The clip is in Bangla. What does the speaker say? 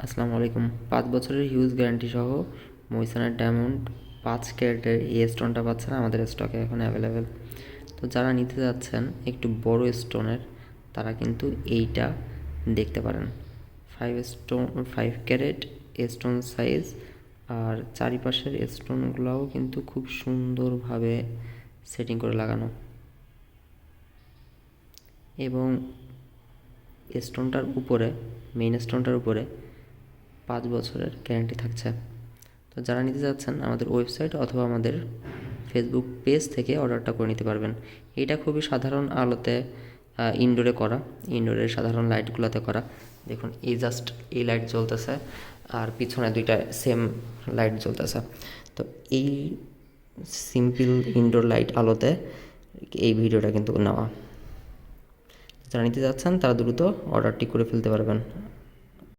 আসসালামু আলাইকুম। 5 বছরের হিউজ গ্যারান্টি সহ মহিসানের ডায়মন্ড 5 ক্যারেটের এই স্টোনটা পাচ্ছেন আমাদের স্টকে এখন অ্যাভেলেবেল। তো যারা নিতে যাচ্ছেন একটু বড় স্টোনের তারা কিন্তু এইটা দেখতে পারেন। 5 ক্যারেট স্টোন সাইজ, আর চারিপাশের স্টোনগুলোও কিন্তু খুব সুন্দরভাবে সেটিং করে লাগানো, এবং স্টোনটার উপরে, মেইন স্টোনটার উপরে 5 বছরের গ্যারান্টি থাকছে। তো যারা নিতে যাচ্ছেন আমাদের ওয়েবসাইট অথবা আমাদের ফেসবুক পেজ থেকে অর্ডারটা করে নিতে পারবেন। এটা খুবই সাধারণ আলোতে ইনডোরে করা, ইনডোরের সাধারণ লাইটগুলোতে করা। দেখুন এই জাস্ট এই লাইট জ্বলতেছে আর পিছনে দুইটা সেম লাইট জ্বলতেছে। তো এই সিম্পল ইনডোর লাইট আলোতে এই ভিডিওটা কিন্তু নেওয়া। যারা নিতে যাচ্ছেন তারা দ্রুত অর্ডারটি করে ফেলতে পারবেন।